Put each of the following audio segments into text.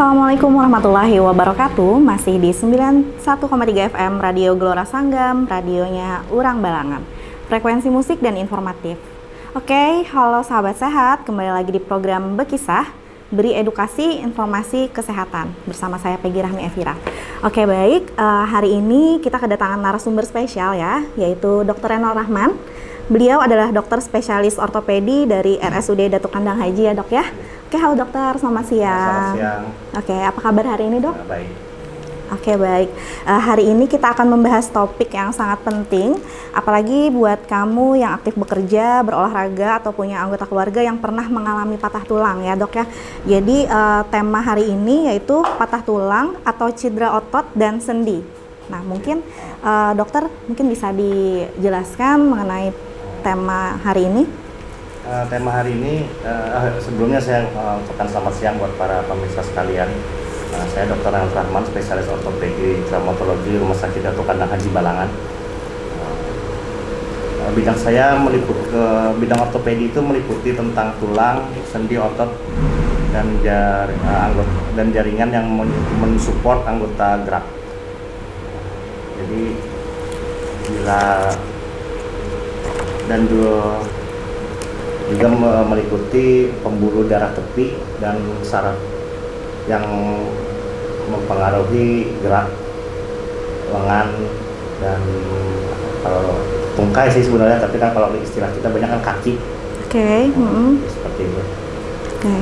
Assalamualaikum warahmatullahi wabarakatuh. Masih di 91,3 FM Radio Gelora Sanggam, radionya Urang Balangan. Frekuensi musik dan informatif. Oke, halo sahabat sehat, kembali lagi di program Bekisah, beri edukasi, informasi, kesehatan. Bersama saya Peggy Rahmi Evira. Oke, baik, hari ini kita kedatangan narasumber spesial ya, yaitu Dr. Renal Rahman. Beliau adalah dokter spesialis ortopedi dari RSUD Datuk Kandang Haji ya dok ya. Oke, halo dokter, selamat siang. Selamat siang. Oke, apa kabar hari ini dok? Baik. Oke, baik. Hari ini kita akan membahas topik yang sangat penting, apalagi buat kamu yang aktif bekerja, berolahraga, atau punya anggota keluarga yang pernah mengalami patah tulang ya dok ya. Jadi tema hari ini yaitu patah tulang atau cedera otot dan sendi. Nah mungkin dokter mungkin bisa dijelaskan mengenai tema hari ini. Tema hari ini, sebelumnya saya ucapkan selamat siang buat para pemirsa sekalian. Saya Dr. Renal Rahman, spesialis ortopedi traumatologi Rumah Sakit Datuk Kandang Haji Balangan. Bidang saya bidang ortopedi itu meliputi tentang tulang, sendi, otot, dan jaringan yang mensupport anggota gerak. Jadi juga meliputi pembuluh darah tepi dan saraf yang mempengaruhi gerak lengan dan kalau tungkai sih sebenarnya, tapi kan kalau istilah kita banyak kan kaki. Oke. Seperti itu. Oke.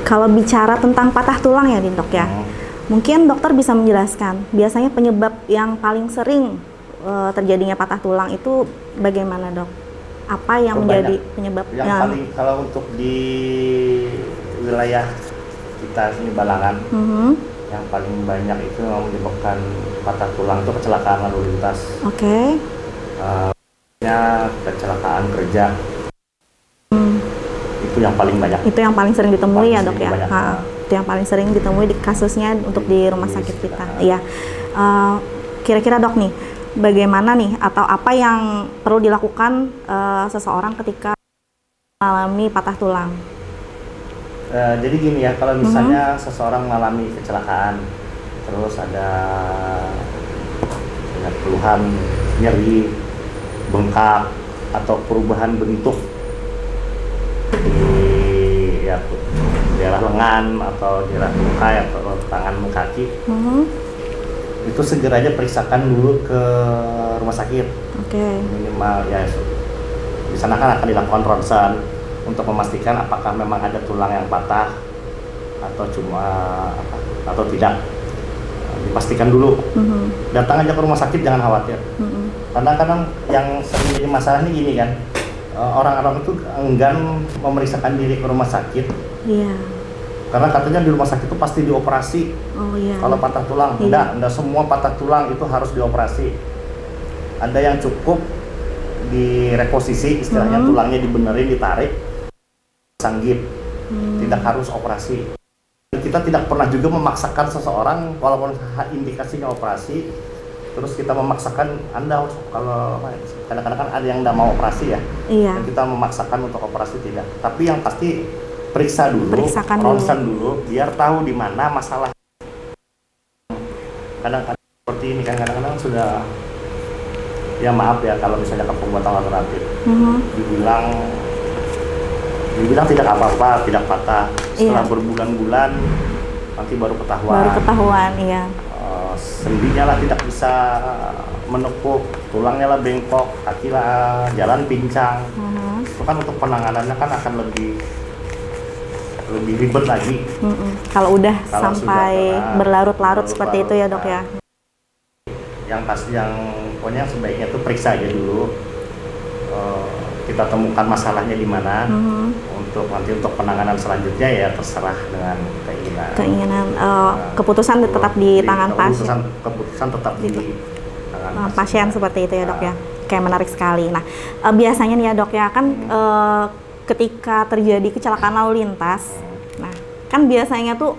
Kalau bicara tentang patah tulang ya dok ya, mungkin dokter bisa menjelaskan biasanya penyebab yang paling sering terjadinya patah tulang itu bagaimana dok? Apa yang menjadi penyebabnya? Yang paling, kalau untuk di wilayah kita sini Balangan, yang paling banyak itu menyebabkan patah tulang itu kecelakaan lalu lintas. Oke. Kecelakaan kerja. Itu yang paling banyak. Itu yang paling sering ditemui ya dok ya. Banyak. Itu yang paling sering ditemui di kasusnya untuk di rumah sakit kita. Iya. Kira-kira dok nih, bagaimana nih atau apa yang perlu dilakukan seseorang ketika mengalami patah tulang? Jadi gini ya, kalau misalnya seseorang mengalami kecelakaan, terus ada keluhan nyeri, bengkak, atau perubahan bentuk di daerah lengan atau daerah tungkai atau tangan kaki, itu segera aja periksakan dulu ke rumah sakit. Minimal ya, di sana kan akan dilakukan ronsen untuk memastikan apakah memang ada tulang yang patah atau tidak. Dipastikan dulu. Datang aja ke rumah sakit, jangan khawatir. Karena kadang yang sering jadi masalah ini gini kan, orang-orang itu enggan memeriksakan diri ke rumah sakit. Iya. Karena katanya di rumah sakit itu pasti dioperasi. Kalau patah tulang, enggak semua patah tulang itu harus dioperasi. Ada yang cukup direposisi, istilahnya tulangnya dibenerin, ditarik, sanggit, tidak harus operasi. Kita tidak pernah juga memaksakan seseorang, walaupun indikasinya operasi, terus kita memaksakan Anda kalau kadang-kadang kan ada yang tidak mau operasi ya, dan kita memaksakan untuk operasi tidak. Tapi yang pasti periksa dulu, ronsen dulu, biar tahu di mana masalah. Kadang-kadang seperti ini kan, kadang-kadang sudah, ya maaf ya kalau misalnya ke pembuatan alternatif, dibilang tidak apa-apa, tidak patah. Setelah berbulan-bulan nanti baru ketahuan. Iya. Sendinya lah tidak bisa menepuk, tulangnya lah bengkok, kaki lah jalan pincang. Itu kan untuk penanganannya kan akan lebih ribet lagi. Kalau sampai berlarut-larut seperti itu ya dok ya. Yang pokoknya sebaiknya tuh periksa aja dulu, kita temukan masalahnya di mana. Untuk penanganan selanjutnya ya terserah dengan keinginan. Keputusan tetap di tangan pasien. Keputusan tetap di tangan pasien seperti itu ya dok ya. Kayak menarik sekali. Nah biasanya nih ya dok ya kan ketika terjadi kecelakaan lalu lintas, nah kan biasanya tuh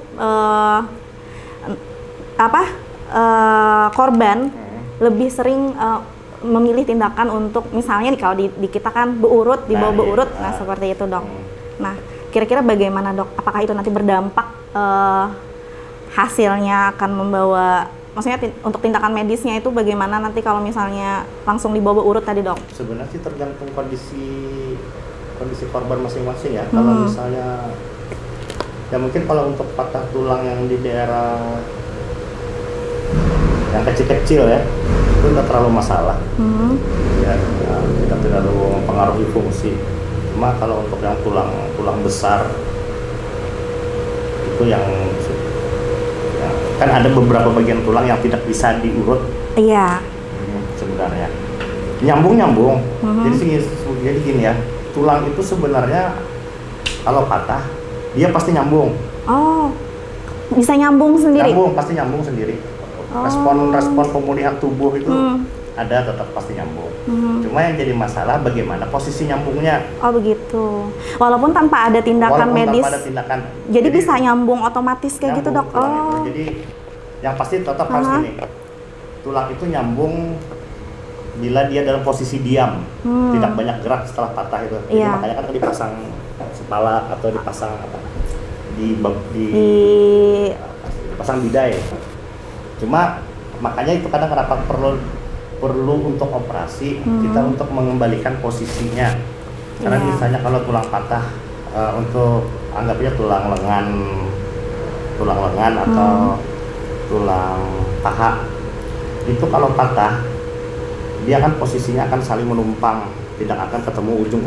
korban lebih sering memilih tindakan untuk misalnya nih kalau di kita kan dibawa beurut, nah seperti itu dok. Nah Kira-kira bagaimana dok? Apakah itu nanti berdampak hasilnya akan membawa, maksudnya untuk tindakan medisnya itu bagaimana nanti kalau misalnya langsung dibawa urut tadi dok? Sebenarnya sih tergantung kondisi korban masing-masing ya. Kalau misalnya ya mungkin kalau untuk patah tulang yang di daerah yang kecil-kecil ya itu tidak terlalu masalah. Ya, tidak terlalu mempengaruhi fungsi. Cuma kalau untuk yang tulang besar itu yang kan ada beberapa bagian tulang yang tidak bisa diurut. Iya. Sebenarnya nyambung. Jadi gini ya, tulang itu sebenarnya kalau patah dia pasti nyambung. Oh, bisa nyambung sendiri? Pasti nyambung sendiri. Respon pemulihan tubuh itu ada, tetap pasti nyambung. Cuma yang jadi masalah bagaimana posisi nyambungnya. Oh begitu. Walaupun tanpa ada tindakan medis. Jadi bisa nyambung otomatis kayak gitu dok. Oh. Jadi yang pasti tetap harus gini. Tulang itu nyambung bila dia dalam posisi diam, tidak banyak gerak setelah patah itu. Jadi makanya kan dipasang sepala atau dipasang dipasang bidai. Cuma makanya itu kadang kenapa perlu untuk operasi kita untuk mengembalikan posisinya. Karena misalnya kalau tulang patah untuk anggapnya tulang lengan atau tulang paha itu kalau patah dia kan posisinya akan saling menumpang, tidak akan ketemu ujung.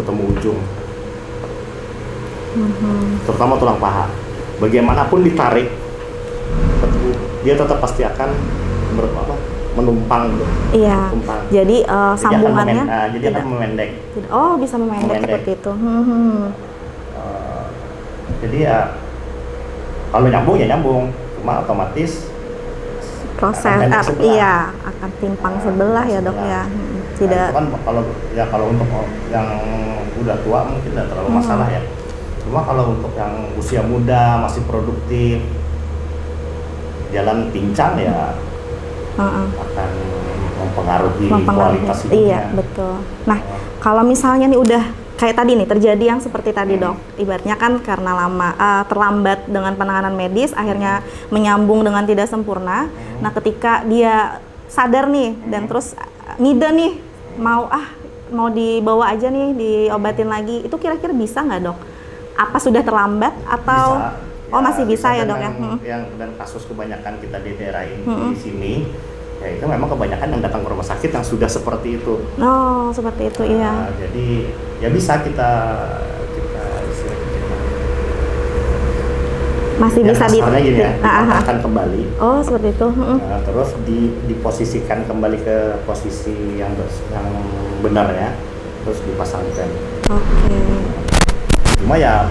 Terutama tulang paha. Bagaimanapun ditarik, dia tetap pasti akan menumpang. Iya. Jadi sambungannya jadi akan memendek. Oh, bisa memendek seperti itu. Jadi ya kalau nyambung ya nyambung, cuma otomatis proses akan timpang sebelah ya dok ya. Tidak. Nah, kan kalau untuk yang udah tua mungkin tidak terlalu masalah ya. Cuma kalau untuk yang usia muda masih produktif, jalan pincang ya akan mempengaruhi kualitas hidupnya. Iya betul. Nah kalau misalnya nih udah kayak tadi nih terjadi yang seperti tadi dok, ibaratnya kan karena terlambat dengan penanganan medis, akhirnya menyambung dengan tidak sempurna. Nah ketika dia sadar nih dan terus ngide nih mau dibawa aja nih diobatin lagi, itu kira-kira bisa nggak dok? Apa sudah terlambat atau bisa, masih bisa ya dok ya? Dan kasus kebanyakan kita di daerah ini di sini ya itu memang kebanyakan yang datang ke rumah sakit yang sudah seperti itu. Oh seperti itu iya. Jadi ya bisa kita masih ya, bisa gini ya, dipatahkan kembali. Oh seperti itu. Terus diposisikan kembali ke posisi yang benar ya, terus dipasangkan. Oke. Cuma ya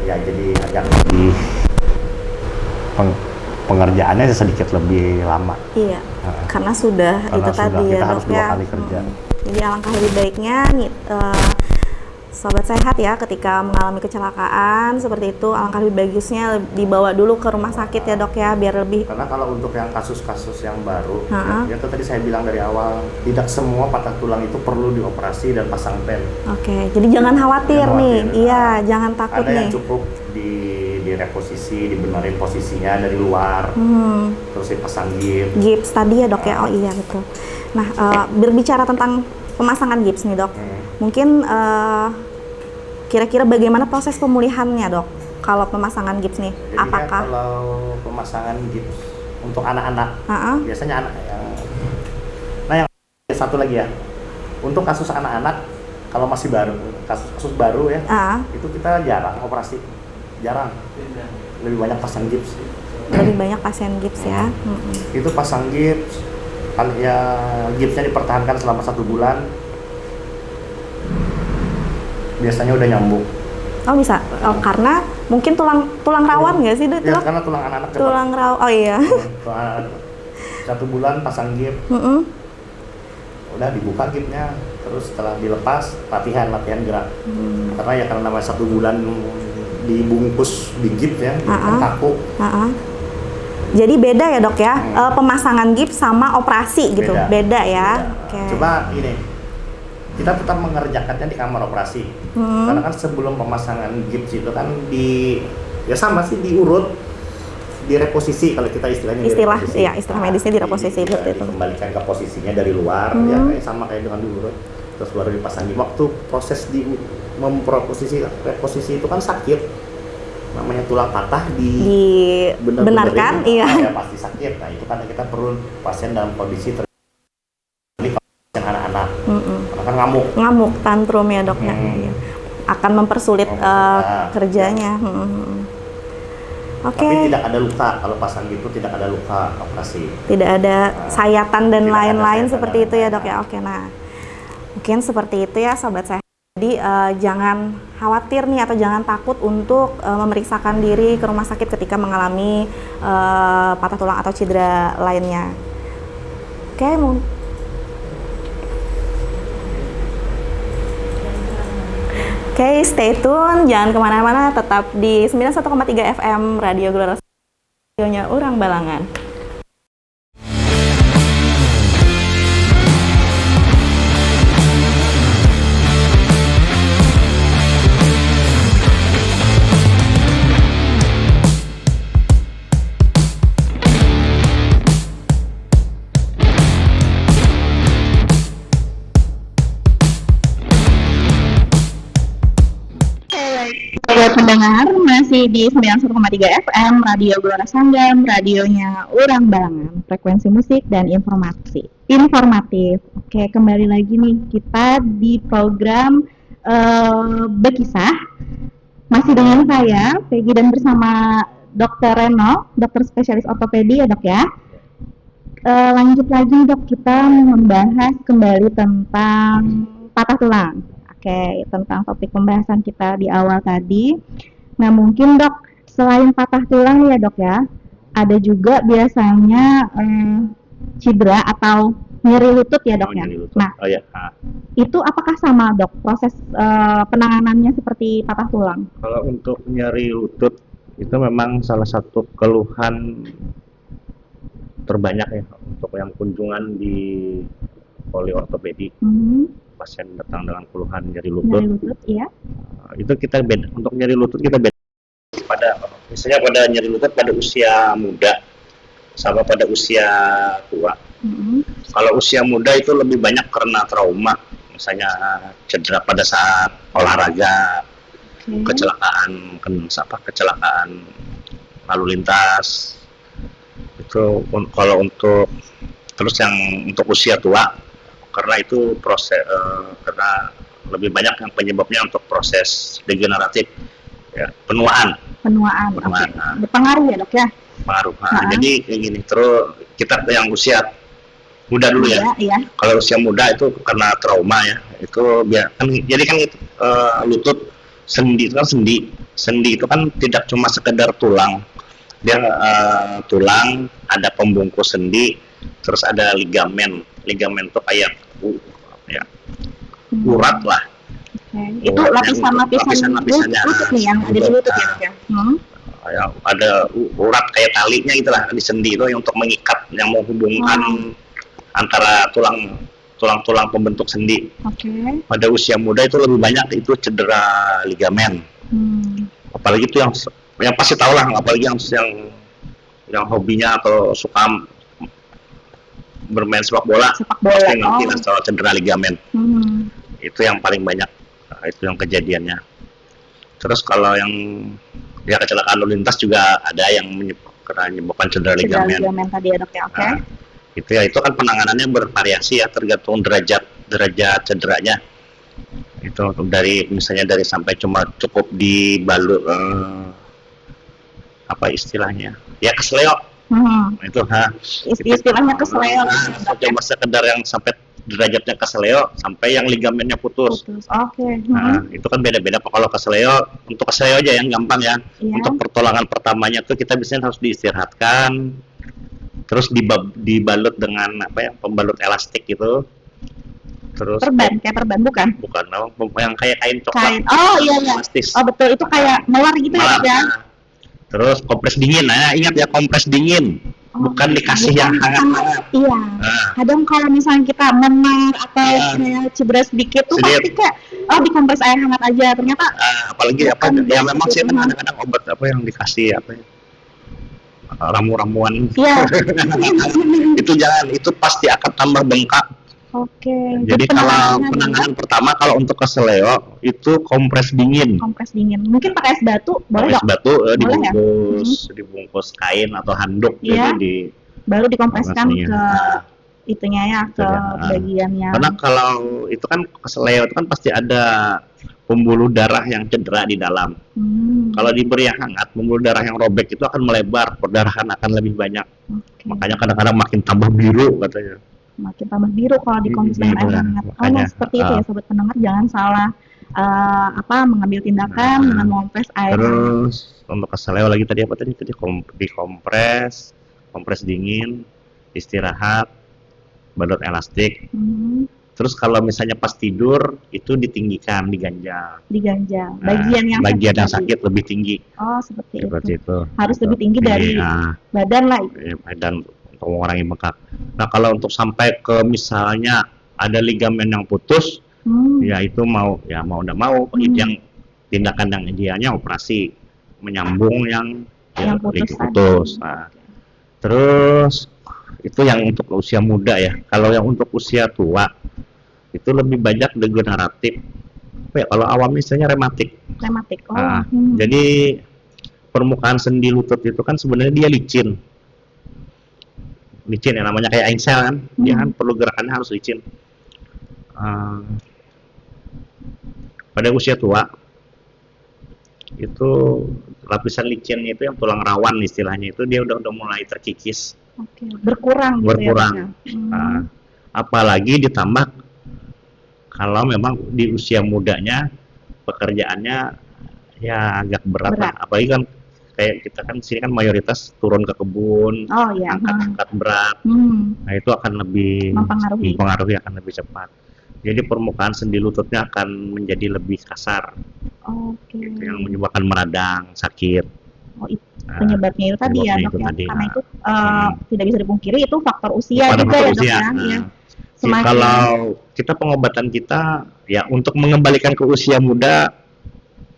jadi agak lebih pengerjaannya sedikit lebih lama. Iya. Karena sudah itu tadi kita ya harus dok 2 kali kerja. Jadi alangkah lebih baiknya sobat sehat ya ketika mengalami kecelakaan seperti itu, alangkah lebih bagusnya dibawa dulu ke rumah sakit ya dok ya, biar lebih. Karena kalau untuk yang kasus-kasus yang baru, ya itu tadi saya bilang dari awal, tidak semua patah tulang itu perlu dioperasi dan pasang pen. Oke, jadi jangan khawatir nih, iya jangan takut ada nih. Ada yang cukup direposisi, dibenerin posisinya dari luar, terus dipasang gips. Gips tadi ya dok ya, oh iya betul. Nah berbicara tentang pemasangan gips nih dok, mungkin kira-kira bagaimana proses pemulihannya dok kalau pemasangan gips nih? Jadi apakah kalau pemasangan gips untuk anak-anak biasanya anak yang satu lagi ya, untuk kasus anak-anak kalau masih baru, kasus baru ya, itu kita jarang operasi, lebih banyak pasang gips. Lebih banyak pasien gips ya. Itu pasang gips, ya gipsnya dipertahankan selama 1 bulan. Biasanya udah nyambung. Oh bisa? Oh, karena mungkin tulang rawan nggak sih dok? Ya, karena tulang anak-anak. Tulang rawan, oh iya. 1 bulan pasang gips. Udah dibuka gipsnya, terus setelah dilepas latihan gerak. Karena namanya 1 bulan dibungkus di gips ya, kan kaku. Jadi beda ya dok ya, pemasangan gips sama operasi gitu, beda ya. Okay. Coba ini, kita tetap mengerjakannya di kamar operasi. Karena kan sebelum pemasangan gips itu kan ya sama sih diurut, direposisi kalau kita istilahnya. Istilah medisnya direposisi itu. Dikembalikan ke posisinya dari luar, ya kayak sama kayak dengan diurut. Terus baru dipasang. Waktu proses reposisi itu kan sakit. Namanya tulang patah dibenarkan, ya pasti sakit. Nah itu karena kita perlu pasien dalam kondisi pasien anak-anak, karena kan ngamuk tantrum ya dok ya, akan mempersulit kerjanya. Tapi tidak ada luka kalau pasang gitu, tidak ada luka operasi. Tidak ada sayatan dan lain-lain seperti itu ya dok ya. Oke, nah mungkin seperti itu ya sobat saya. Jadi jangan khawatir nih atau jangan takut untuk memeriksakan diri ke rumah sakit ketika mengalami patah tulang atau cedera lainnya. Oke, stay tune, jangan kemana-mana, tetap di 91,3 FM Radio Gelora, radionya Urang Balangan. Pendengar masih di 91,3 FM Radio Gelora Sanggam, radionya Urang Balangan, frekuensi musik dan informatif. Oke, kembali lagi nih kita di program Bekisah. Masih dengan saya Peggy dan bersama Dr. Reno, dokter spesialis ortopedi ya dok ya. Lanjut lagi dok, kita membahas kembali tentang patah tulang. Oke, tentang topik pembahasan kita di awal tadi. Nah, mungkin dok, selain patah tulang ya dok ya, ada juga biasanya cedera atau nyeri lutut ya dok ya. Nah, itu apakah sama dok proses penanganannya seperti patah tulang? Kalau untuk nyeri lutut itu memang salah satu keluhan terbanyak ya untuk yang kunjungan di poli ortopedi. Pasien datang dengan keluhan nyeri lutut, iya. Itu kita beda. Untuk nyeri lutut kita beda misalnya pada nyeri lutut pada usia muda sama pada usia tua. Kalau usia muda itu lebih banyak karena trauma, misalnya cedera pada saat olahraga, kecelakaan lalu lintas. Itu kalau untuk untuk usia tua, karena itu karena lebih banyak yang penyebabnya untuk proses degeneratif, ya, penuaan. Okay. Berpengaruh ya dok ya? Pengaruh. Jadi kayak gini, terus kita ke yang usia muda dulu ya. Iya. Kalau usia muda itu karena trauma ya, itu jadi kan lutut sendi itu kan sendi itu kan tidak cuma sekedar tulang, dia tulang, ada pembungkus sendi, terus ada ligamen itu kayak urat lah. Itu lapisan-lapisannya lutut nih yang ada di lutut ya. Ada urat kayak talinya itulah di sendi itu yang untuk mengikat, yang menghubungkan antara tulang pembentuk sendi. Pada usia muda itu lebih banyak itu cedera ligamen. Apalagi itu yang pasti tahu lah, apalagi yang hobinya atau suka bermain sepak bola pasti ngerti lah soal cedera ligamen. Itu yang paling banyak, itu yang kejadiannya. Terus kalau yang kecelakaan lalu lintas juga ada yang menyebabkan cedera ligamen tadi ya dok ya. Itu kan penanganannya bervariasi ya, tergantung derajat cederanya. Itu dari sampai cuma cukup dibalut apa istilahnya ya, kesleo. Itu istilahnya kesleo. Cuma sekedar yang sampai derajatnya kesleo sampai yang ligamennya putus. Nah, itu kan beda-beda. Kalau kesleo, untuk kesleo aja yang gampang ya. Untuk pertolongan pertamanya tuh kita biasanya harus diistirahatkan, terus dibalut dengan pembalut elastik gitu. Terus kayak perban bukan yang kayak kain coklat. Elastis. Betul, itu kayak melar gitu ya. Terus kompres dingin. Nah, ingat ya, kompres dingin. bukan dikasih yang hangat-hangat. Iya. Kadang kalau misalnya kita memar atau kayak cedera sedikit tuh pasti kayak dikompres air hangat aja. Ternyata apalagi ya memang sih kan kadang-kadang obat apa yang dikasih apa ya, ramu-ramuan. Iya. Itu jangan, itu pasti akan tambah bengkak. Oke. Jadi kalau penanganan pertama kalau untuk keseleo itu kompres dingin. Kompres dingin. Mungkin pakai es batu, boleh es batu dibungkus, dibungkus kain atau handuk, jadi baru dikompreskan ke itunya ya, ke bagiannya. Karena kalau itu kan keseleo itu kan pasti ada pembuluh darah yang cedera di dalam. Kalau diberi yang hangat, pembuluh darah yang robek itu akan melebar, perdarahan akan lebih banyak. Makanya kadang-kadang makin tambah biru katanya. Makin tambah biru kalau dikompres dengan air hangat. Makanya, seperti itu ya sobat pendengar, jangan salah mengambil tindakan dengan mengompres air. Terus untuk keseleo lagi tadi apa tadi? Dikompres, kompres dingin, istirahat, balut elastik. Terus kalau misalnya pas tidur itu ditinggikan, diganjal. Bagian yang sakit lebih tinggi. Oh, seperti itu. Harus lebih tinggi dari badan lah. Badan untuk mengurangi bengkak. Nah, kalau untuk sampai ke misalnya ada ligamen yang putus, ya itu mau enggak mau, yang tindakan yang idealnya operasi menyambung yang putus. Nah, terus itu yang untuk usia muda ya. Kalau yang untuk usia tua itu lebih banyak degeneratif. Kalau awam misalnya rematik. Jadi permukaan sendi lutut itu kan sebenarnya dia licin ya, namanya kayak engsel kan, dia kan perlu gerakannya harus licin. Pada usia tua itu lapisan licinnya itu yang tulang rawan istilahnya itu dia udah mulai terkikis. Berkurang. Apalagi ditambah kalau memang di usia mudanya pekerjaannya ya agak berat. Lah. Apalagi kan kayak kita kan sini kan mayoritas turun ke kebun, angkat berat. Nah itu akan lebih mempengaruhi akan lebih cepat. Jadi permukaan sendi lututnya akan menjadi lebih kasar. Itu yang menyebabkan meradang, sakit. Penyebabnya itu tadi ya, dok ya. Karena itu tidak bisa dipungkiri itu faktor usia juga ya, dok ya. Kalau kita pengobatan kita ya untuk mengembalikan ke usia muda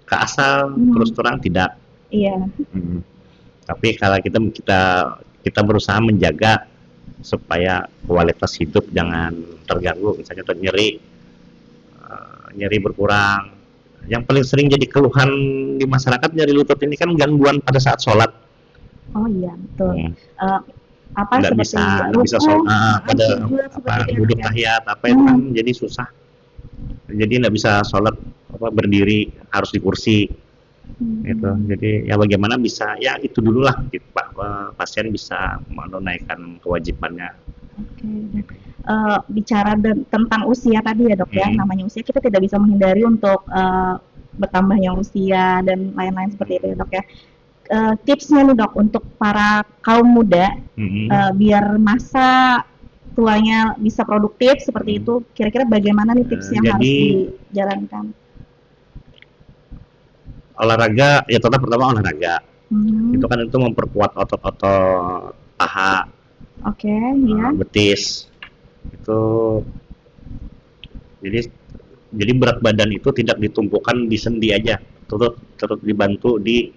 ke asal terus terang tidak. Iya. Tapi kalau kita berusaha menjaga supaya kualitas hidup jangan terganggu, misalnya nyeri berkurang. Yang paling sering jadi keluhan di masyarakat nyeri lutut ini kan gangguan pada saat sholat. Oh iya betul. Nggak bisa sholat pada duduk tahiyat itu kan jadi susah. Jadi nggak bisa sholat berdiri, harus di kursi. Gitu. Jadi ya bagaimana bisa ya itu dulu lah pasien bisa menunaikan kewajibannya. Bicara tentang usia tadi ya, dok ya, namanya usia kita tidak bisa menghindari untuk bertambahnya usia dan lain-lain seperti itu ya, dok ya. Tipsnya nih, dok, untuk para kaum muda biar masa tuanya bisa produktif seperti itu, kira-kira bagaimana nih tips yang harus dijalankan? Olahraga ya tetap pertama olahraga. Itu kan itu memperkuat otot-otot paha, betis. Itu jadi berat badan itu tidak ditumpukan di sendi aja, turut dibantu di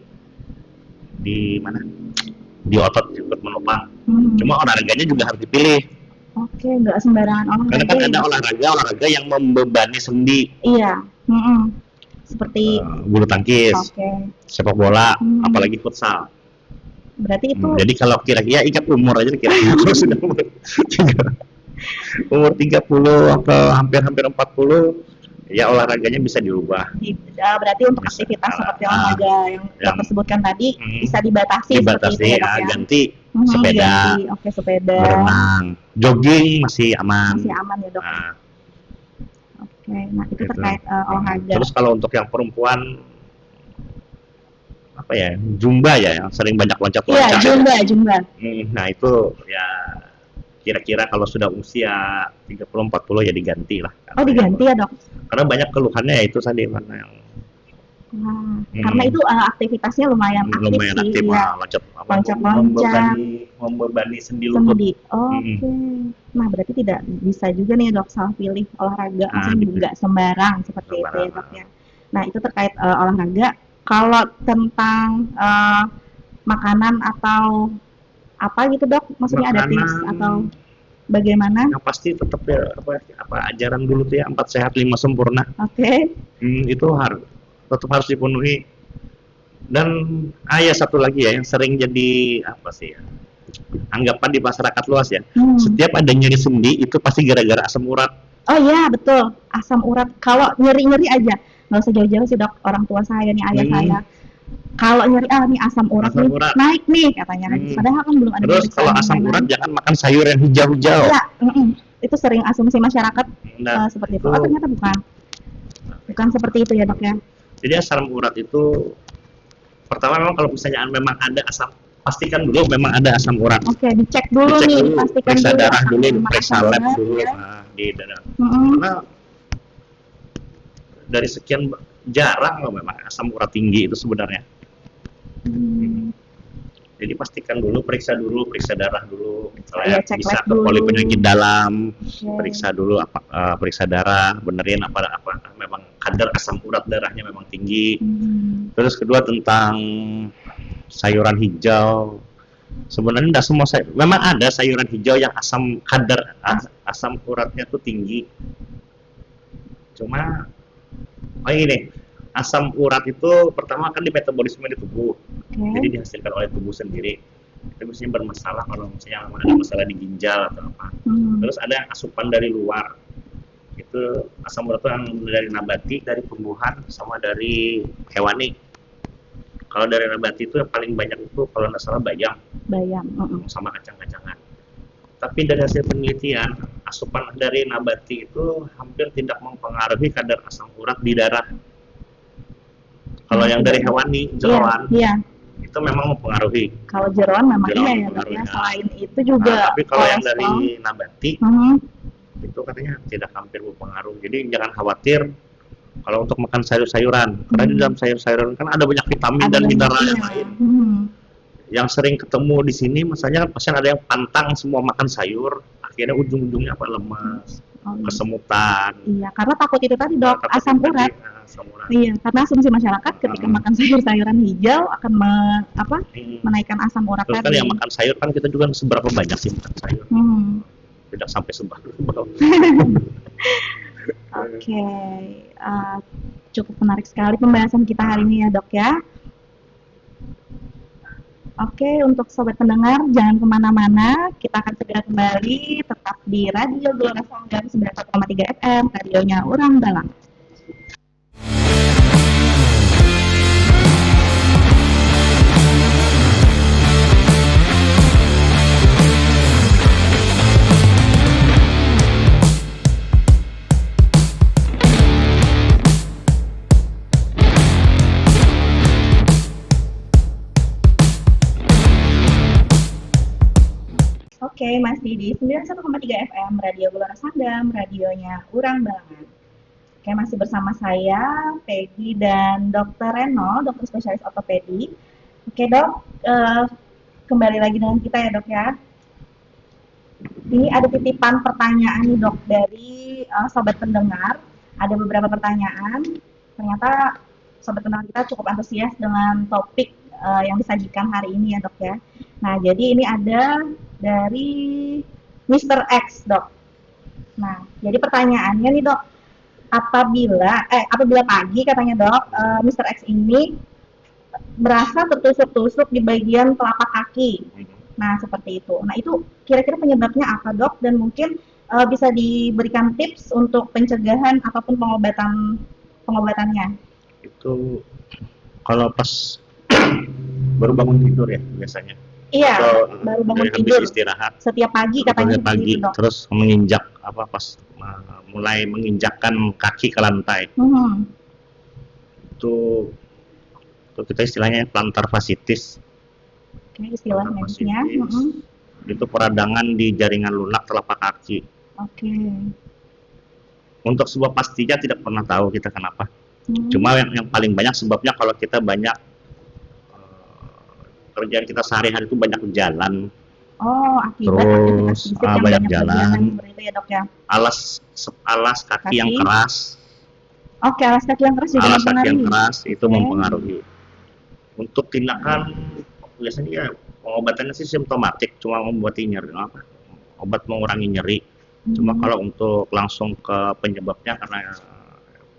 mana, di otot ikut menopang. Cuma olahraganya juga harus dipilih. Nggak sembarangan olahraga. Karena kan ada olahraga yang membebani sendi. Iya. Seperti bulu tangkis, sepak bola, apalagi futsal. Berarti itu. Jadi kalau kira-kira ingat umur aja kira-kira kalau sudah umur 30 atau hampir 40, ya olahraganya bisa dirubah. Berarti untuk aktivitas seperti olahraga yang tersebutkan tadi bisa dibatasi seperti itu ya, ganti sepeda, sepeda, berenang, jogging masih aman. Masih aman ya, dok. Nah itu terkait olahraga. Terus kalau untuk yang perempuan Zumba ya, yang sering banyak loncat-loncat. Iya, Zumba. Nah itu ya kira-kira kalau sudah usia 30-40 ya diganti lah. Diganti ya, dok? Karena banyak keluhannya ya itu tadi yang Karena itu aktivitasnya lumayan aktif sih, ya. Loncat-loncat, membebani sendi lutut. Oke. Nah, berarti tidak bisa juga nih dok salah pilih olahraga, maksudnya nggak sembarang seperti itu ya dok ya. Nah, itu terkait olahraga. Kalau tentang makanan atau apa gitu dok, maksudnya ada tips atau bagaimana? Yang pasti tetap ya ajaran dulu tuh ya 4 sehat 5 sempurna. Oke. Itu tetap harus dipenuhi. Dan ya satu lagi ya yang sering jadi anggapan di masyarakat luas ya. Setiap ada nyeri sendi itu pasti gara-gara asam urat. Oh iya betul, asam urat. Kalau nyeri-nyeri aja, nggak usah jauh-jauh sih dok. Orang tua saya nih, ayah saya, kalau nyeri nih asam urat naik nih katanya. Padahal kan belum ada. Terus kalau asam urat jangan makan sayur yang hijau-hijau. Iya, itu sering asumsi masyarakat seperti itu. Oh ternyata bukan seperti itu ya dok ya. Jadi asam urat itu pertama memang kalau misalnya memang ada asam, pastikan dulu memang ada asam urat. Oke, dicek dulu nih, pastikan periksa dulu darah dulu, periksa lab dulu ya. Di darah. Karena dari sekian jarang loh memang asam urat tinggi itu sebenarnya. Jadi pastikan dulu, periksa darah dulu, misalnya bisa ke poli penyakit dalam, periksa dulu periksa darah, benerin apa memang kadar asam urat darahnya memang tinggi. Terus kedua tentang sayuran hijau, sebenarnya tidak semua memang ada sayuran hijau yang kadar asam uratnya tuh tinggi. Cuma ini asam urat itu pertama kan di metabolisme di tubuh, jadi dihasilkan oleh tubuh sendiri. Itu biasanya bermasalah kalau misalnya ada masalah di ginjal atau apa. Terus ada yang asupan dari luar, itu asam urat itu yang dari nabati, dari tumbuhan, sama dari hewani. Kalau dari nabati itu yang paling banyak itu kalau nggak salah bayam, sama kacang-kacangan. Tapi dari hasil penelitian, asupan dari nabati itu hampir tidak mempengaruhi kadar asam urat di darah. Kalau yang dari hewani, jeroan, itu memang mempengaruhi. Kalau jeroan memang iya ya dok ya. Selain itu juga. Tapi kalau yang dari nabati, itu katanya tidak hampir berpengaruh. Jadi jangan khawatir kalau untuk makan sayur-sayuran. Karena di dalam sayur-sayuran kan ada banyak vitamin dan mineral yang lain. Yang sering ketemu di sini, misalnya pasien ada yang pantang semua makan sayur, akhirnya ujung-ujungnya lemas, kesemutan. Iya, karena takut itu tadi dok, asam urat. Iya, karena asumsi masyarakat ketika makan sayur-sayuran hijau akan menaikkan asam urat tadi. Terus kan yang makan sayur kan kita juga seberapa banyak sih makan sayur. Tidak sampai seberapa. Oke, cukup menarik sekali pembahasan kita hari ini ya dok ya. Oke, untuk sobat pendengar jangan kemana-mana, kita akan segera kembali tetap di Radio Gelora Sanggam 91,3 FM, radionya Urang Balang. Oke, masih di 91,3 FM Radio Gelora Sanggam, radionya Urang Balangan. Oke, masih bersama saya, Peggy dan Dr. Reno, dokter spesialis ortopedi. Oke dok, kembali lagi dengan kita ya dok ya. Ini ada titipan pertanyaan nih dok dari sobat pendengar. Ada beberapa pertanyaan. Ternyata sobat pendengar kita cukup antusias dengan topik yang disajikan hari ini ya dok ya. Nah, jadi ini ada dari Mr. X dok. Nah, jadi pertanyaannya nih dok, apabila pagi katanya dok, Mr. X ini berasa tertusuk-tusuk di bagian telapak kaki. Nah, seperti itu. Nah, itu kira-kira penyebabnya apa dok? Dan mungkin bisa diberikan tips untuk pencegahan ataupun pengobatannya. Itu kalau pas baru bangun tidur ya biasanya. Iya, baru bangun tidur. Istirahat. Setiap pagi katanya pagi, gitu, terus menginjak mulai menginjakkan kaki ke lantai. Itu kita istilahnya plantar fasciitis. Oke, istilah medisnya. Itu peradangan di jaringan lunak telapak kaki. Oke. Untuk sebuah pastinya tidak pernah tahu kita kenapa. Cuma yang paling banyak sebabnya kalau kita banyak kerjaan kita sehari-hari itu banyak jalan, Oh, akibat terus aktivitas fisik yang banyak banyak jalan, berjalan seperti itu ya dok ya. alas alas kaki yang Kaki. keras, Oke, alas kaki yang keras juga alas kaki yang mempengaruhi. keras itu Oke. mempengaruhi. Untuk tindakan biasanya ya pengobatannya sih simptomatik, cuma membuat nyeri apa, obat mengurangi nyeri. Cuma kalau untuk langsung ke penyebabnya karena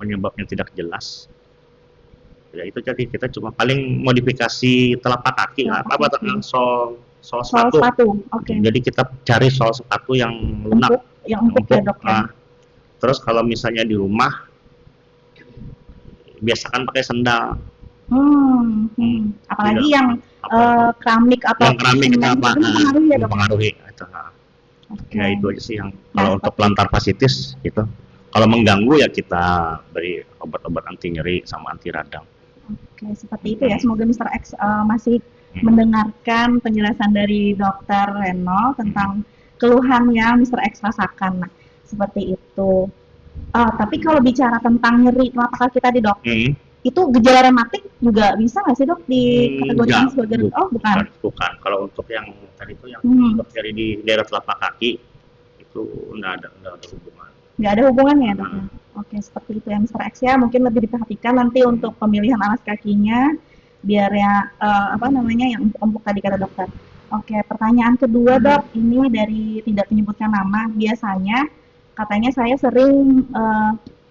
penyebabnya tidak jelas, ya itu jadi kita cuma paling modifikasi telapak kaki lah, apa sol Soal sepatu. sepatu, oke. Jadi kita cari sol sepatu yang lunak, Empuk ya dok ya. Nah, terus kalau misalnya di rumah biasakan pakai sendal. Apalagi Tidak. yang keramik atau Yang keramik itu apa? itu mempengaruhi ya dok. Mempengaruhi. Itu. Oke. Ya itu aja sih yang Nah, kalau untuk plantar fasciitis gitu. Kalau mengganggu ya kita beri obat-obat anti nyeri sama anti radang. Oke, seperti itu ya. Semoga Mr. X masih mendengarkan penjelasan dari Dokter Reno tentang keluhan yang Mr. X rasakan. Nah, seperti itu. Tapi kalau bicara tentang nyeri telapak kaki tadi dok, itu gejala rematik juga bisa nggak sih dok dikategorikan sebagai bukan. Bukan. Kalau untuk yang tadi itu yang untuk nyeri di daerah telapak kaki itu nggak ada hubungan. Nggak ada hubungannya dok. Oke, seperti itu ya Mr. X ya. Mungkin lebih diperhatikan nanti untuk pemilihan alas kakinya biar ya yang empuk-empuk tadi kata dokter. Oke, pertanyaan kedua dok, ini dari tidak menyebutkan nama. Biasanya katanya saya sering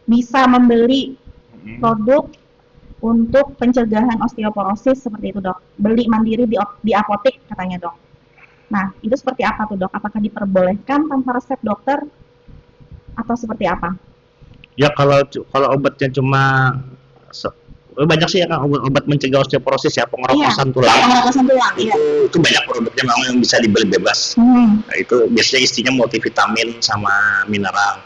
bisa membeli produk untuk pencegahan osteoporosis seperti itu dok. Beli mandiri di apotek katanya dok. Nah, itu seperti apa tuh dok? Apakah diperbolehkan tanpa resep dokter atau seperti apa? Ya kalau obatnya cuma banyak sih ya kan obat mencegah osteoporosis ya, pengeroposan tulang. Pengeroposan tulang, iya. Itu banyak produknya memang yang bisa dibeli bebas. Nah, itu biasanya isinya multivitamin sama mineral.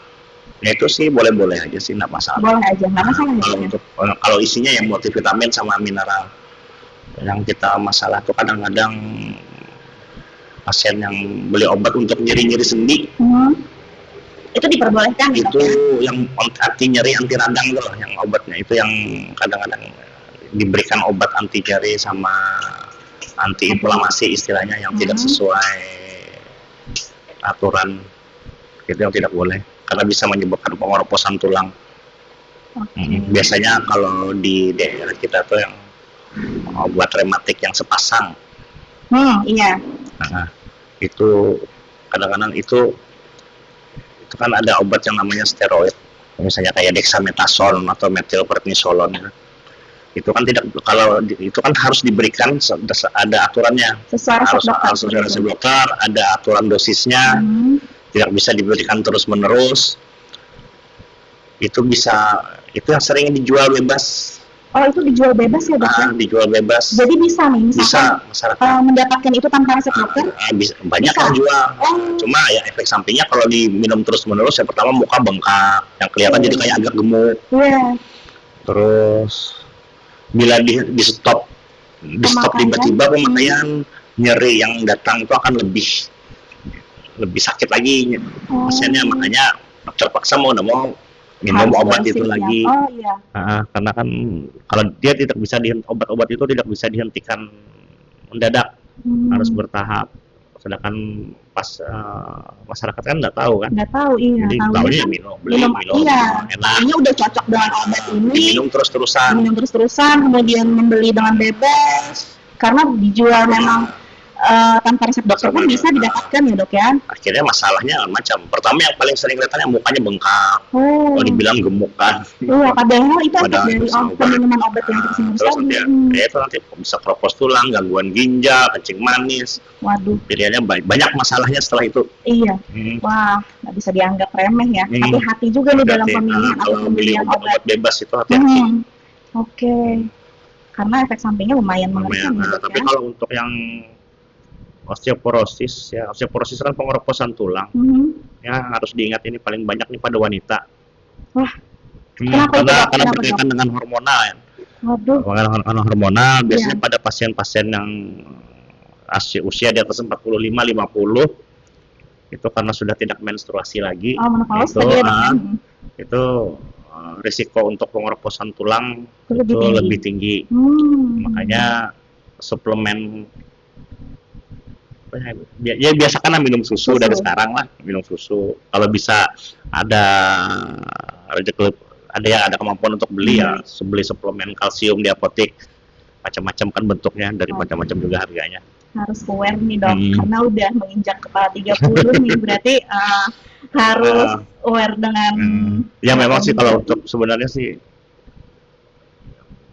Ya itu sih boleh-boleh aja sih, nggak masalah. Boleh aja, nggak masalah ya. Kalau isinya yang multivitamin sama mineral. Yang kita masalah tuh kadang-kadang pasien yang beli obat untuk nyeri-nyeri sendi. Itu diperbolehkan itu ya? Yang anti nyeri, anti radang tuh yang obatnya itu yang kadang-kadang diberikan obat anti nyeri sama anti inflamasi istilahnya yang tidak sesuai aturan, itu yang tidak boleh karena bisa menyebabkan pengeroposan tulang. Biasanya kalau di daerah kita tuh yang obat rematik yang sepasang, iya. Nah, itu kadang-kadang itu kan ada obat yang namanya steroid, misalnya kayak dexamethasone atau methylprednisolone. Itu kan harus diberikan ada aturannya, harus resep dokter, ada aturan dosisnya, tidak bisa diberikan terus-menerus. Itu yang sering dijual bebas. Oh, itu dijual bebas ya dok? Dijual bebas. Jadi bisa nih, bisa masyarakat mendapatkan itu tanpa resep dokter? Banyak yang jual. Cuma ya efek sampingnya kalau diminum terus-menerus, yang pertama muka bengkak, yang kelihatan jadi kayak agak gemuk. Terus bila di stop tiba-tiba pemakaian, nyeri yang datang itu akan lebih sakit lagi pasiennya, makanya terpaksa mau minum obat itu lagi. Karena kan kalau dia tidak bisa obat-obat itu tidak bisa dihentikan mendadak, harus bertahap. Sedangkan pas masyarakat kan nggak tahu kan. Nggak tahu, iya. Jadi tahunya minum. Iya. Enak. Ini udah cocok dengan obat ini. Minum terus-terusan. Kemudian membeli dengan bebas. Karena dijual memang tanpa resep dokter pun bisa didapatkan ya dok ya. Akhirnya masalahnya macam. Pertama yang paling sering kelihatan yang mukanya bengkak. Kalau dibilang gemuk kan. Iya, padahal itu efek dari minuman obat yang terus itu nanti bisa keropos tulang, gangguan ginjal, kencing manis. Waduh. Pilihannya banyak masalahnya setelah itu. Iya. Wah, nggak bisa dianggap remeh ya. Hati-hati juga nih dalam pemilihan atau pembelian obat bebas itu hati-hati. Oke. Karena efek sampingnya lumayan mengerikan. Tapi kalau untuk yang osteoporosis kan pengeroposan tulang. Ya harus diingat ini paling banyak nih pada wanita. Wah. Karena berkaitan dengan hormonal ya. Waduh. Karena hormonal biasanya pada pasien-pasien yang usia di atas 45-50 itu karena sudah tidak menstruasi lagi. Menopause itu risiko untuk pengeroposan tulang Itu itu lebih lebih tinggi. Makanya suplemen ya biasakan minum susu dari sekarang lah, minum susu. Kalau bisa ada rezeki, ada kemampuan untuk beli ya, beli suplemen kalsium di apotek, macam-macam kan bentuknya, dari macam-macam juga harganya. Harus aware nih dok, karena udah menginjak kepala 30 nih, berarti harus aware dengan ya memang sih kalau untuk sebenarnya sih,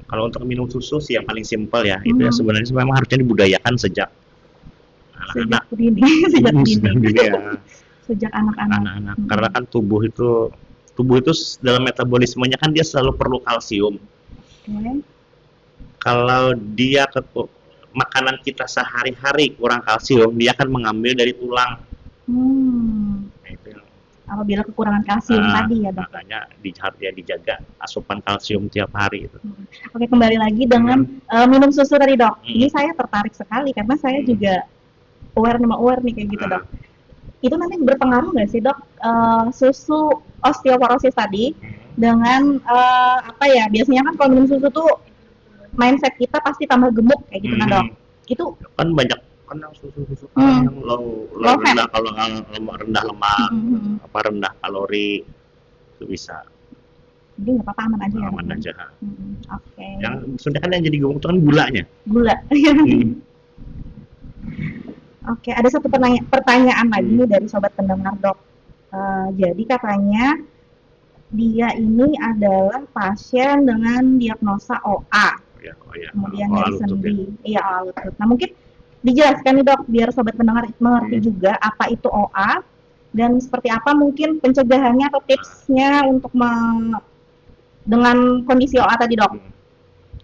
kalau untuk minum susu sih yang paling simpel ya, itu ya sebenarnya memang harusnya dibudayakan sejak anak-anak, sejak dini ya. Sejak anak-anak. Karena kan tubuh itu dalam metabolismenya kan dia selalu perlu kalsium. Kalau dia makanan kita sehari-hari kurang kalsium, dia akan mengambil dari tulang. Nah, itu yang apabila kekurangan kalsium tadi ya dok. Makanya dia dijaga asupan kalsium tiap hari itu. Oke, kembali lagi dengan minum susu tadi dok. Ini saya tertarik sekali karena saya juga aware nih kayak gitu dok. Itu nanti berpengaruh nggak sih dok, susu osteoporosis tadi dengan biasanya kan kalau minum susu tuh mindset kita pasti tambah gemuk kayak gitu kan dok. Itu kan banyak kan susu yang low rendah, kalau rendah lemak, rendah kalori itu bisa. Jadi nggak apa-apa, aman aja ya. Aman aja. Oke. Yang sebenarnya kan yang jadi gemuk itu kan gulanya. Gula. Oke, ada satu pertanyaan lagi nih dari sobat pendengar dok. Jadi katanya dia ini adalah pasien dengan diagnosa OA, kemudian nyeri sendi, OA lutut. Nah mungkin dijelaskan nih dok, biar sobat pendengar mengerti juga apa itu OA dan seperti apa mungkin pencegahannya atau tipsnya untuk dengan kondisi OA tadi dok.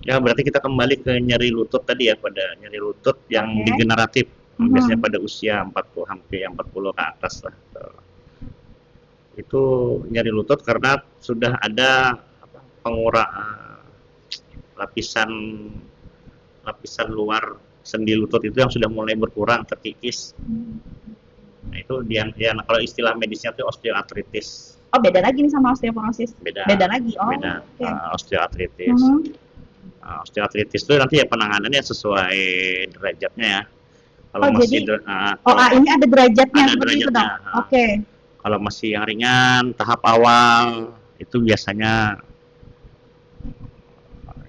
Ya berarti kita kembali ke nyeri lutut tadi ya, pada nyeri lutut yang degeneratif. Biasanya pada usia 40 hampir 40 ke atas lah. Itu nyeri lutut karena sudah ada lapisan luar sendi lutut itu yang sudah mulai berkurang, terkikis. Nah itu dia kalau istilah medisnya itu osteoartritis. Oh beda lagi nih sama osteoporosis. Beda lagi. Oh beda. Osteoartritis. Osteoartritis itu nanti ya penanganannya sesuai derajatnya ya. Kalau masih jadi OA ini ada derajatnya seperti itu dok. Oke. Kalau masih yang ringan, tahap awal itu biasanya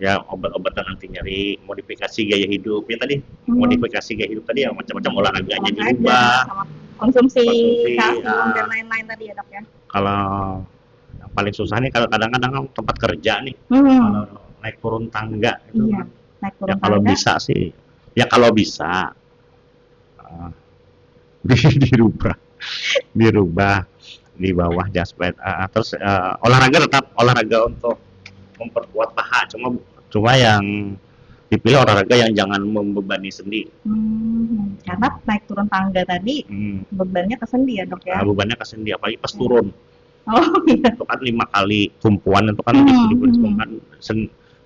ya obat-obatan anti nyeri, modifikasi gaya hidup ya tadi. Modifikasi gaya hidup tadi ya macam-macam, olahraganya diubah, konsumsi kalsium dan lain-lain tadi ya dok ya. Kalau yang paling susah nih kalau kadang-kadang tempat kerja nih, kalau naik turun tangga itu naik turun tangga. Kalau bisa sih, ya kalau bisa dirubah di bawah jaspet. Terus olahraga untuk memperkuat paha, cuma yang dipilih olahraga yang jangan membebani sendi. Karena naik turun tangga tadi bebannya ke sendi ya dok ya. Bebannya ke sendi apalagi pas turun. Iya. Itu kan 5 kali tumpuan, itu kan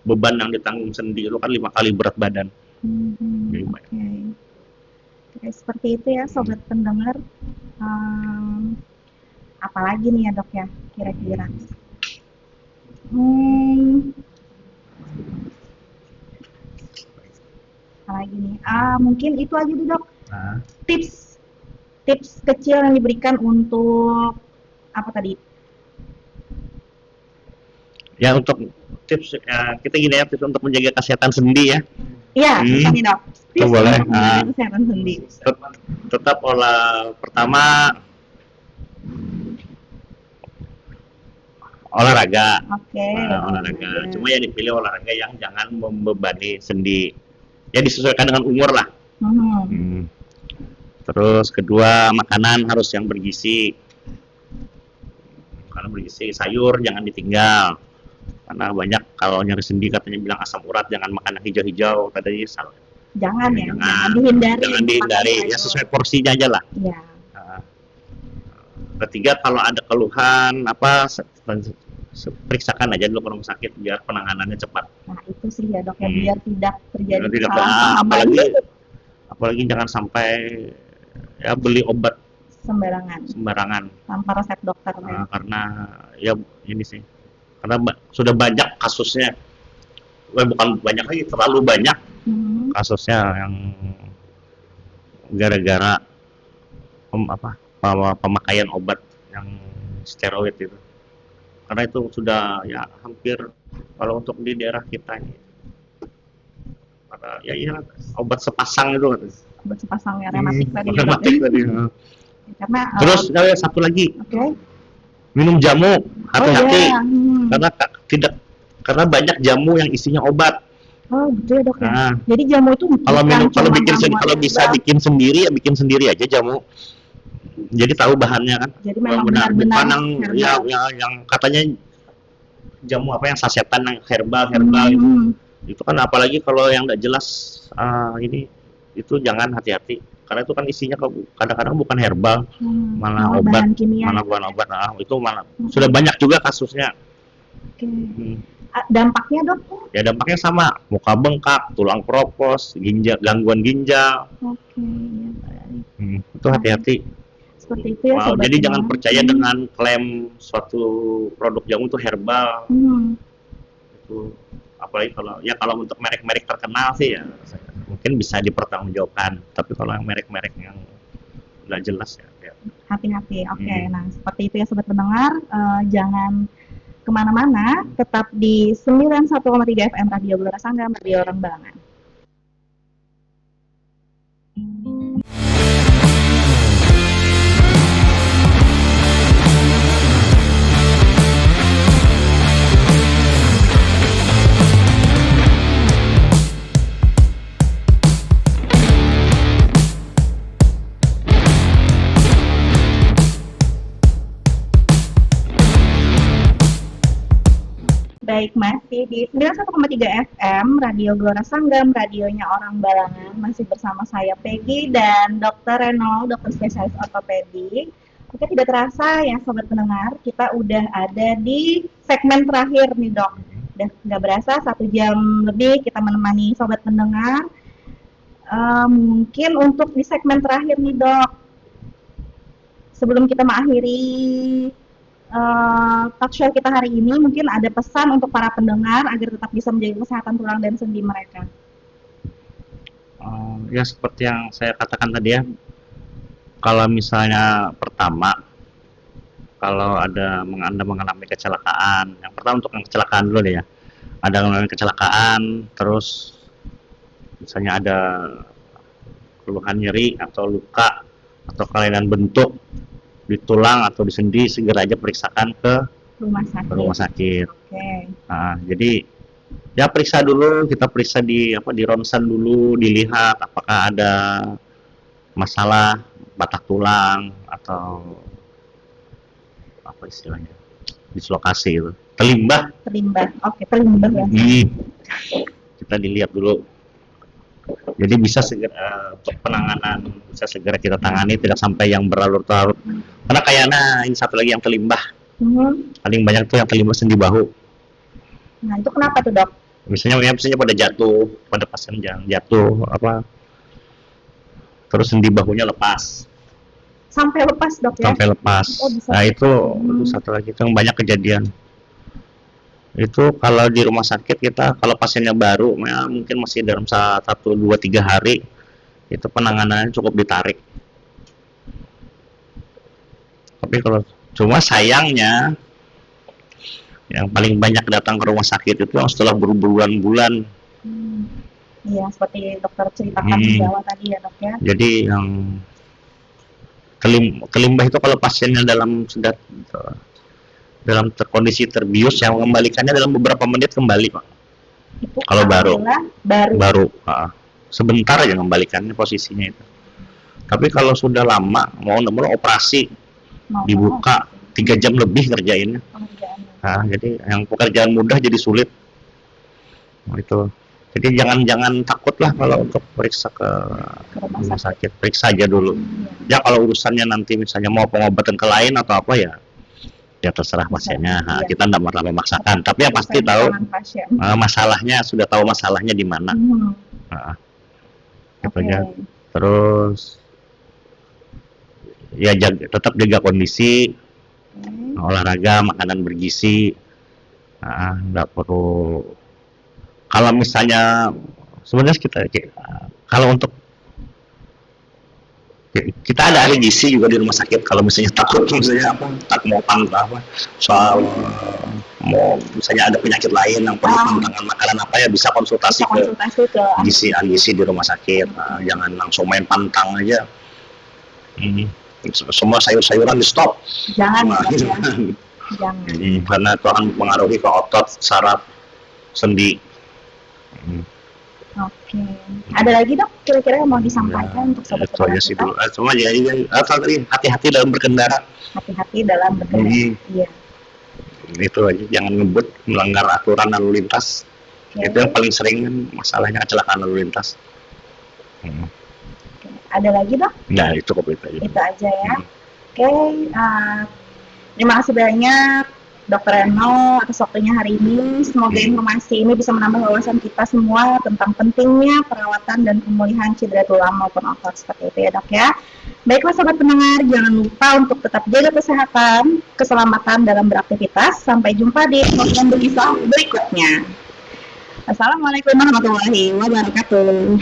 beban yang ditanggung sendi itu kan 5 kali berat badan. Oke, seperti itu ya sobat pendengar. Apalagi nih ya dok ya kira-kira. Apalagi nih. Mungkin itu aja dulu dok. Tips kecil yang diberikan untuk apa tadi? Ya untuk tips kita gini ya, tips untuk menjaga kesehatan sendi ya. Iya, nih dok. Tips boleh. Kesehatan sendi. Tetap pertama olahraga. Olahraga. Cuma yang dipilih olahraga yang jangan membebani sendi. Ya disesuaikan dengan umur lah. Terus kedua, makanan harus yang bergizi. Makanan bergizi, sayur jangan ditinggal. Karena banyak kalau nyeri sendi katanya bilang asam urat, jangan makan yang hijau-hijau, katanya salah. Jangan dihindari. Ya sesuai porsinya aja lah. Iya. Ketiga, kalau ada keluhan periksakan aja dulu ke rumah sakit biar penanganannya cepat. Nah itu sih ya dok ya, biar tidak terjadi kesalahan. Apalagi jangan sampai ya beli obat sembarangan tanpa resep dokter. Karena ya ini sih karena sudah banyak kasusnya. Bukan banyak lagi, terlalu banyak kasusnya yang gara-gara pemakaian obat yang steroid itu. Karena itu sudah ya hampir, kalau untuk di daerah kita ini, ya iya, obat sepasang itu. Obat sepasang ya, rematik tadi. Rematik tadi. Karena terus satu lagi, minum jamu hati-hati, karena banyak jamu yang isinya obat. Oh gitu ya dok ya. Nah, jadi jamu itu kalau bisa bikin sendiri ya bikin sendiri aja jamu. Jadi tahu bahannya kan. Jadi memang benar-benar yang katanya jamu apa yang sasetan yang herbal itu kan, apalagi kalau yang tidak jelas ini itu jangan, hati-hati, karena itu kan isinya kadang-kadang bukan herbal, malah obat, malah bukan obat. Itu malah sudah banyak juga kasusnya. Dampaknya dok? Ya dampaknya sama, muka bengkak, tulang keropos, gangguan ginjal. Itu hati-hati. Seperti itu ya. Jadi jangan percaya dengan klaim suatu produk jamu itu herbal. Itu apalagi kalau untuk merek-merek terkenal sih ya mungkin bisa dipertanggungjawabkan. Tapi kalau yang merek-merek yang nggak jelas ya hati-hati. Nah seperti itu ya sobat pendengar, jangan kemana-mana, tetap di 91,3 FM Radio Gelora Sanggam, Radio Orang Balangan. Baik, masih di 91,3 FM Radio Gelora Sanggam, radionya Orang Balangan. Masih bersama saya Peggy dan Dr. Reno, dokter spesialis ortopedi. Oke, tidak terasa ya sobat pendengar, kita udah ada di segmen terakhir nih dok. Udah nggak berasa 1 jam lebih kita menemani sobat pendengar. Mungkin untuk di segmen terakhir nih dok, sebelum kita mengakhiri talk show kita hari ini, mungkin ada pesan untuk para pendengar agar tetap bisa menjaga kesehatan tulang dan sendi mereka. Ya seperti yang saya katakan tadi ya, kalau misalnya pertama, kalau Anda mengalami kecelakaan, yang pertama untuk yang kecelakaan dulu deh ya, ada mengalami kecelakaan, terus misalnya ada keluhan nyeri atau luka atau kelainan bentuk di tulang atau di sendi, segera aja periksakan ke rumah sakit. Nah, jadi ya periksa dulu, kita periksa di ronsen dulu, dilihat apakah ada masalah patah tulang atau apa istilahnya, dislokasi itu, terlimbah. Terlimbah ya. Kita dilihat dulu. Jadi bisa segera untuk penanganan, bisa segera kita tangani, tidak sampai yang berlarut-larut. Karena kayaknya ini satu lagi yang terlimbah. Paling banyak tuh yang terlimbah sendi bahu. Nah itu kenapa tuh dok? Misalnya pada jatuh, pada pasien yang jatuh terus sendi bahunya lepas. Sampai lepas dok ya? Sampai lepas. Nah itu satu lagi itu yang banyak kejadian. Itu kalau di rumah sakit kita, kalau pasiennya baru ya mungkin masih dalam 1, 2, 3 hari, itu penanganannya cukup ditarik. Tapi kalau cuma sayangnya yang paling banyak datang ke rumah sakit itu setelah berbulan-bulan. Iya, seperti dokter ceritakan di awal tadi ya dok ya. Jadi yang kelimbah itu kalau pasiennya sudah dalam kondisi terbius, yang mengembalikannya dalam beberapa menit kembali pak. Itu kalau baru sebentar aja mengembalikannya posisinya itu. Tapi kalau sudah lama, mau operasi, dibuka 3 jam lebih kerjainnya. Nah, jadi yang pekerjaan mudah jadi sulit. Itu. Jadi jangan takut lah kalau untuk periksa ke rumah sakit, periksa aja dulu. Ya kalau urusannya nanti misalnya mau pengobatan ke lain atau apa ya terserah pasiennya. Nah, kita tidak mau memaksakan, tapi yang pasti tahu masalahnya, sudah tahu masalahnya di mana. Terus ya tetap jaga kondisi, olahraga, makanan bergizi, Nggak perlu. Kalau misalnya sebenarnya kalau untuk kita ada ahli gizi juga di rumah sakit. Kalau misalnya takut misalnya tak mau pantang soal mau misalnya ada penyakit lain yang perlu pantangan makanan apa ya, bisa konsultasi ke gizi ahli gizi di rumah sakit. Jangan langsung main pantang aja. Semua sayur-sayuran di stop. Jangan. Karena itu akan mempengaruhi ke otot, saraf, sendi. Oke. Ada lagi dok kira-kira yang mau disampaikan untuk sobat itu aja sih dulu. Cuma ya hati-hati dalam berkendara. Hati-hati dalam berkendara. Iya. Itu aja, jangan ngebut, melanggar aturan lalu lintas. Itu yang paling sering kan masalahnya, kecelakaan lalu lintas. Ada lagi dok? Nah, itu cukup itu aja. Itu aja ya. Oke, terima kasih banyak Dr. Reno atas waktunya hari ini. Semoga informasi ini bisa menambah wawasan kita semua tentang pentingnya perawatan dan pemulihan cedera tulang maupun otot, seperti itu ya dok ya. Baiklah sobat pendengar, jangan lupa untuk tetap jaga kesehatan, keselamatan dalam beraktivitas. Sampai jumpa di program berkisah berikutnya. Assalamualaikum warahmatullahi wabarakatuh.